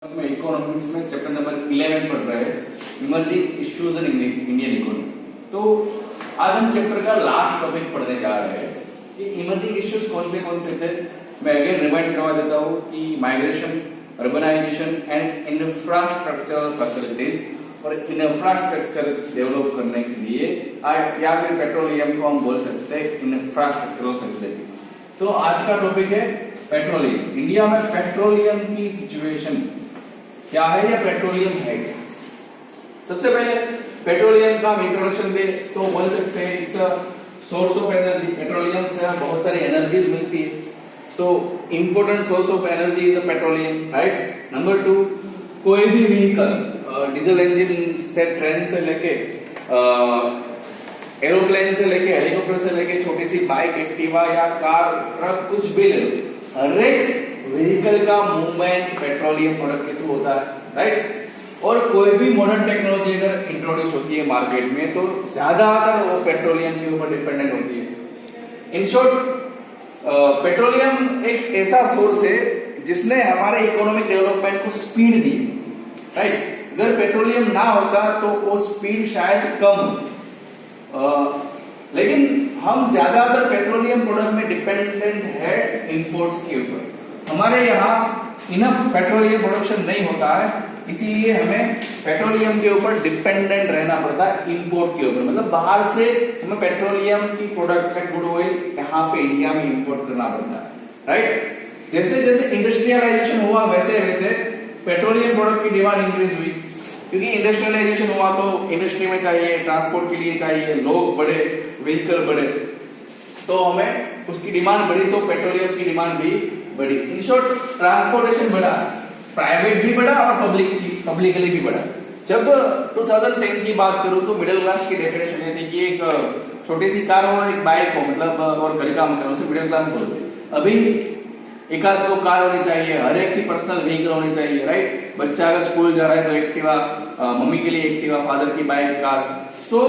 में इकोनॉमिक्स में chapter number 11 पढ़ रहे हैं emerging issues in Indian economy. तो आज हम चैप्टर का लास्ट टॉपिक पढ़ने जा रहे हैं कि इमर्जिंग इश्यूज कौन से थे। मैं अगेन रिमाइंड करवा देता हूँ कि migration, urbanization and infrastructural facilities, और इंफ्रास्ट्रक्चर डेवलप करने के लिए या फिर पेट्रोलियम को हम बोल सकते हैं इंफ्रास्ट्रक्चरल फैसिलिटी। तो आज का टॉपिक है पेट्रोलियम। इंडिया में पेट्रोलियम की सिचुएशन क्या है या पेट्रोलियम है क्या। सबसे पहले पेट्रोलियम का हम इंट्रोडक्शन दे तो बोल सकते हैं it's a source of energy. Petroleum से बहुत सारी एनर्जीज मिलती है। So important source of energy is a petroleum, right. Number 2, कोई भी व्हीकल डीजल इंजन से, ट्रेन से लेके एरोप्लेन से लेके हेलीकॉप्टर से लेके छोटी सी बाइक, एक्टिवा या कार, ट्रक, कुछ भी ले लो, हर एक व्हीकल का मूवमेंट पेट्रोलियम प्रोडक्ट के थ्रू होता है, राइट। और कोई भी मॉडर्न टेक्नोलॉजी अगर इंट्रोड्यूस होती है मार्केट में तो ज्यादातर वो पेट्रोलियम के ऊपर डिपेंडेंट होती है। इन शॉर्ट, पेट्रोलियम एक ऐसा सोर्स है जिसने हमारे इकोनॉमिक डेवलपमेंट को स्पीड दी, राइट। अगर पेट्रोलियम ना होता तो वो स्पीड शायद कम होती। लेकिन हम ज्यादातर पेट्रोलियम प्रोडक्ट में डिपेंडेंट है इंपोर्ट्स के ऊपर। हमारे यहाँ इनफ पेट्रोलियम प्रोडक्शन नहीं होता है, इसीलिए हमें पेट्रोलियम के ऊपर डिपेंडेंट रहना पड़ता है इंपोर्ट के ऊपर। मतलब बाहर से हमें पेट्रोलियम की प्रोडक्ट का क्रूड ऑयल यहाँ पे इंडिया में इंपोर्ट करना पड़ता है, राइट। जैसे जैसे इंडस्ट्रियलाइजेशन हुआ वैसे वैसे पेट्रोलियम प्रोडक्ट की डिमांड इंक्रीज हुई, क्योंकि इंडस्ट्रियलाइजेशन हुआ तो इंडस्ट्री में चाहिए, ट्रांसपोर्ट के लिए चाहिए, लोग बढ़े, व्हीकल बढ़े, तो हमें उसकी डिमांड बढ़ी तो पेट्रोलियम की डिमांड भी बढ़ी। इन शॉर्ट, ट्रांसपोर्टेशन बढ़ा, प्राइवेट भी बढ़ा और पब्लिकली भी बढ़ा। जब 2010 की बात करूं तो मिडिल क्लास की डेफिनेशन ये थी कि एक छोटी सी कार हो, एक बाइक हो, मतलब और घर का मकान, उसे मिडिल क्लास बोलते। अभी एक आध दो कार होनी चाहिए, हर एक की पर्सनल व्हीकल होनी चाहिए, राइट। बच्चा अगर स्कूल जा रहा है तो एक्टिवा, मम्मी के लिए एक्टिवा, फादर की बाइक, कार। सो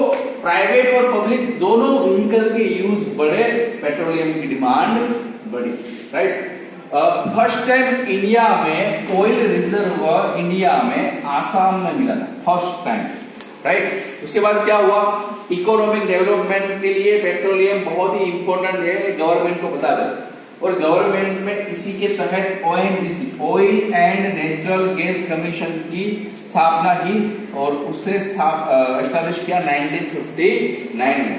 प्राइवेट और पब्लिक दोनों व्हीकल के यूज बढ़े, पेट्रोलियम की डिमांड बढ़ी, राइट। फर्स्ट टाइम इंडिया में ऑयल रिजर्व इंडिया में आसाम में मिला था, फर्स्ट टाइम, राइट। उसके बाद क्या हुआ, इकोनॉमिक डेवलपमेंट के लिए पेट्रोलियम बहुत ही इंपॉर्टेंट है, गवर्नमेंट को पता चला और गवर्नमेंट में इसी के तहत ONGC, oil and natural gas commission की स्थापना की और उसे एस्टैब्लिश किया 1959 में।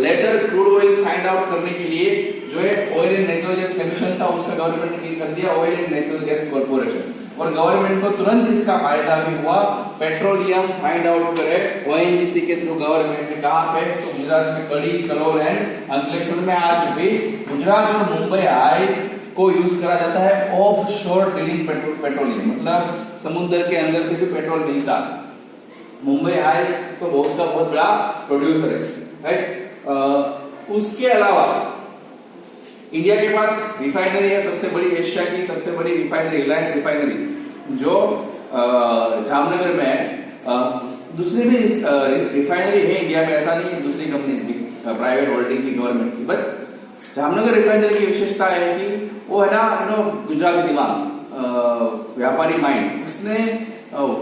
Later crude oil find out करने के लिए जो है oil and natural gas commission था, उसका गवर्नमेंट ने कर दिया oil and natural gas corporation. और गवर्नमेंट को तुरंत इसका फायदा भी हुआ, पेट्रोलियम फाइंड आउट करे ONGC के थ्रू गवर्नमेंट ने। कहां पे, तो गुजरात में कड़ी, कलोल एंड अंकलेश्वर में। आज भी गुजरात और मुंबई हाई को यूज करा जाता है ऑफ शोर ड्रिलिंग पेट्रोलियम, मतलब समुद्र के अंदर से भी पेट्रोल मिलता। मुंबई हाई तो उसका बहुत बड़ा प्रोड्यूसर है, राइट। उसके अलावा इंडिया के पास रिफाइनरी है, सबसे बड़ी एशिया की सबसे बड़ी रिफाइनरी, रिलायंस रिफाइनरी, जो जामनगर में है। दूसरी भी रिफाइनरी है इंडिया में, ऐसा नहीं है, दूसरी कंपनीज भी प्राइवेट होल्डिंग की, गवर्नमेंट की। बट जामनगर रिफाइनरी की विशेषता है कि वो है ना, गुजराती दिमाग, व्यापारी माइंड, उसने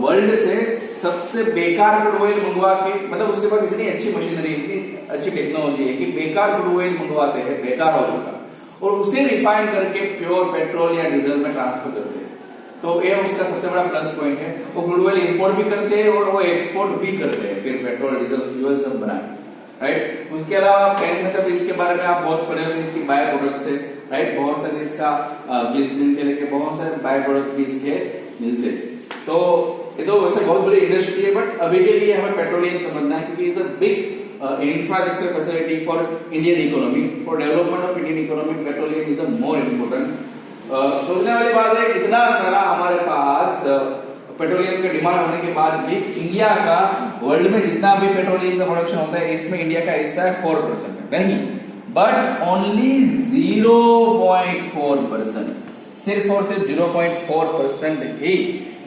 वर्ल्ड से सबसे बेकार क्रूड ऑयल मंगवा के, मतलब उसके पास इतनी अच्छी मशीनरी, इतनी अच्छी टेक्नोलॉजी है कि बेकार क्रूड ऑयल मंगवाते हैं, बेकार हो चुका, और उसे रिफाइन करके प्योर पेट्रोल या डीजल में ट्रांसफर करते हैं। तो ये उसका सबसे बड़ा प्लस पॉइंट है। वो क्रूड ऑयल इंपोर्ट भी करते हैं और वो एक्सपोर्ट भी करते हैं, फिर पेट्रोल, डीजल, फ्यूल सब बनाए, राइट। उसके अलावा पेन, मतलब इसके बारे में आप बहुत पढ़े होंगे, इसकी बाय प्रोडक्ट्स है, राइट। बहुत सारे इसका ग्लिसरीन से लेके बहुत सारे बाय प्रोडक्ट भी इसके मिलते हैं। तो ये तो वैसे बहुत बड़ी इंडस्ट्री है, बट अभी के लिए हमें पेट्रोलियम समझना है क्योंकि is a big infrastructure facility for Indian economy, for development of Indian economy, petroleum is the more important। सोचने वाली बात है, इतना सारा हमारे पास पेट्रोलियम की डिमांड होने के बाद भी इंडिया का वर्ल्ड में जितना भी पेट्रोलियम का प्रोडक्शन होता है, इसमें इंडिया का हिस्सा है 4% नहीं, बट ओनली 0.4%, सिर्फ और सिर्फ 0.4% ही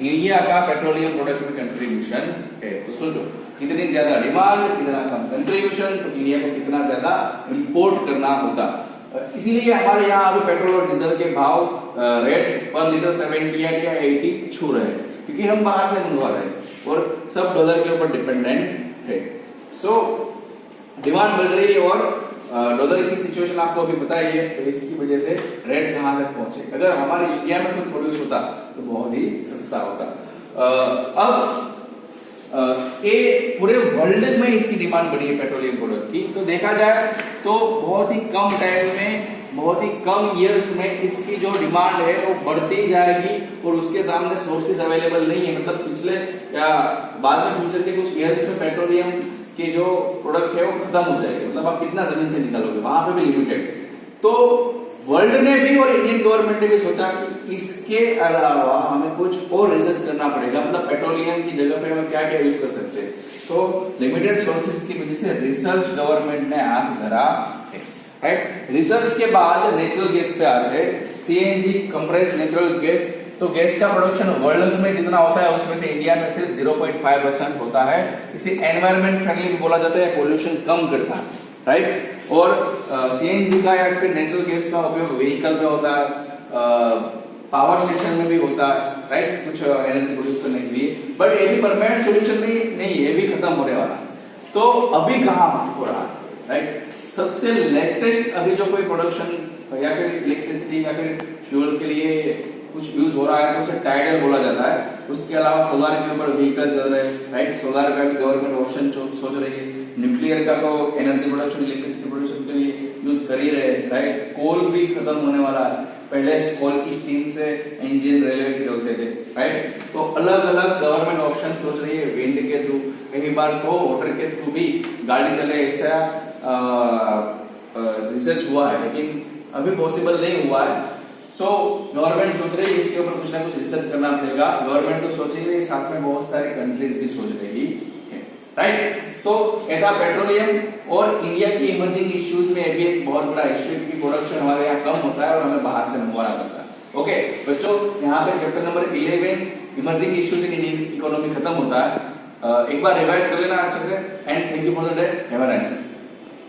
इंडिया का पेट्रोलियम प्रोडक्ट में कंट्रीब्यूशन है। तो सोचो कितनी ज्यादा डिमांड, कितना कम कंट्रीब्यूशन, तो इंडिया को कितना ज्यादा इंपोर्ट करना होता। इसीलिए हमारे यहाँ अभी पेट्रोल और डीजल के भाव रेट पर लीटर 78 या 80 छू रहे हैं, क्योंकि हम बाहर से मंगवा रहे हैं और सब डॉलर के ऊपर डिपेंडेंट है। सो डिमांड बढ़ रही है और डॉलर की सिचुएशन आपको अभी पता ही है, तो इसकी वजह से रेट कहां तक पहुंचे। अगर हमारे इंडिया में कुछ प्रोड्यूस होता तो बहुत ही सस्ता होता। अब ये पूरे वर्ल्ड में इसकी डिमांड बढ़ी है पेट्रोलियम प्रोडक्ट की, तो देखा जाए तो बहुत ही कम टाइम में, बहुत ही कम ईयर्स में इसकी जो डिमांड है वो बढ़ती जाएगी और उसके सामने सोर्सेज अवेलेबल नहीं है। मतलब पिछले या बाद में फ्यूचर के कुछ ईयर्स में पेट्रोलियम की जो प्रोडक्ट है वो खत्म हो जाएगी। मतलब आप कितना जमीन से निकालोगे, वहां पे भी लिमिटेड। तो वर्ल्ड ने भी और इंडियन गवर्नमेंट ने भी सोचा कि इसके अलावा हमें कुछ और रिसर्च करना पड़ेगा, मतलब पेट्रोलियम की जगह पे हम क्या क्या यूज कर सकते हैं। तो लिमिटेड सोर्सेज की वजह से रिसर्च गवर्नमेंट ने हाथ धरा है, राइट। रिसर्च के बाद नेचुरल गैस पे आते हैं, सीएनजी कंप्रेस्ड नेचुरल गैस। तो गैस का प्रोडक्शन वर्ल्ड में जितना होता है उसमें से इंडिया में सिर्फ 0.5% होता है। इसे एनवायरमेंट फ्रेंडली भी बोला जाता है, पोल्यूशन कम करता है, राइट। और सीएनजी का या फिर नेचुरल गैस का उपयोग व्हीकल में होता है, पावर स्टेशन में भी होता है, राइट, कुछ एनर्जी प्रोड्यूस करने के लिए। बट ये भी परमानेंट सोल्यूशन नहीं, ये भी खत्म होने वाला। तो अभी कहाँ हो रहा है, राइट। सबसे लेटेस्ट अभी जो कोई प्रोडक्शन या फिर इलेक्ट्रिसिटी या फिर फ्यूल के लिए कुछ यूज हो रहा है तो उसे टाइडल बोला जाता है। उसके अलावा सोलर के ऊपर व्हीकल चल रहे हैं, राइट। सोलर का भी गवर्नमेंट ऑप्शन सोच रही है। न्यूक्लियर का तो एनर्जी प्रोडक्शन, इलेक्ट्रिसिटी प्रोडक्शन के लिए यूज कर ही रहे, राइट। कोल भी खत्म होने वाला है। पहले कोल की स्टीम से इंजन रेलवे के चलते थे, राइट। तो अलग अलग गवर्नमेंट ऑप्शन सोच रही है, विंड के थ्रू, कई बार तो वाटर के थ्रू भी गाड़ी चले, ऐसा रिसर्च हुआ है, लेकिन अभी पॉसिबल नहीं हुआ है। सो गवर्नमेंट सोच रही है इसके ऊपर कुछ ना कुछ रिसर्च करना पड़ेगा। गवर्नमेंट तो सोच रही है, साथ में बहुत सारी कंट्रीज भी सोच रही है, राइट। तो ऐसा पेट्रोलियम और इंडिया की इमर्जिंग इश्यूज में भी एक बहुत बड़ा इश्यू है कि प्रोडक्शन हमारे यहाँ कम होता है और हमें बाहर से मंगवाना पड़ता है। ओके बच्चों, यहाँ पे chapter number 11 emerging issues in Indian economy खत्म होता है। एक बार रिवाइज कर लेना अच्छे से। And thank you for the day, have a nice day.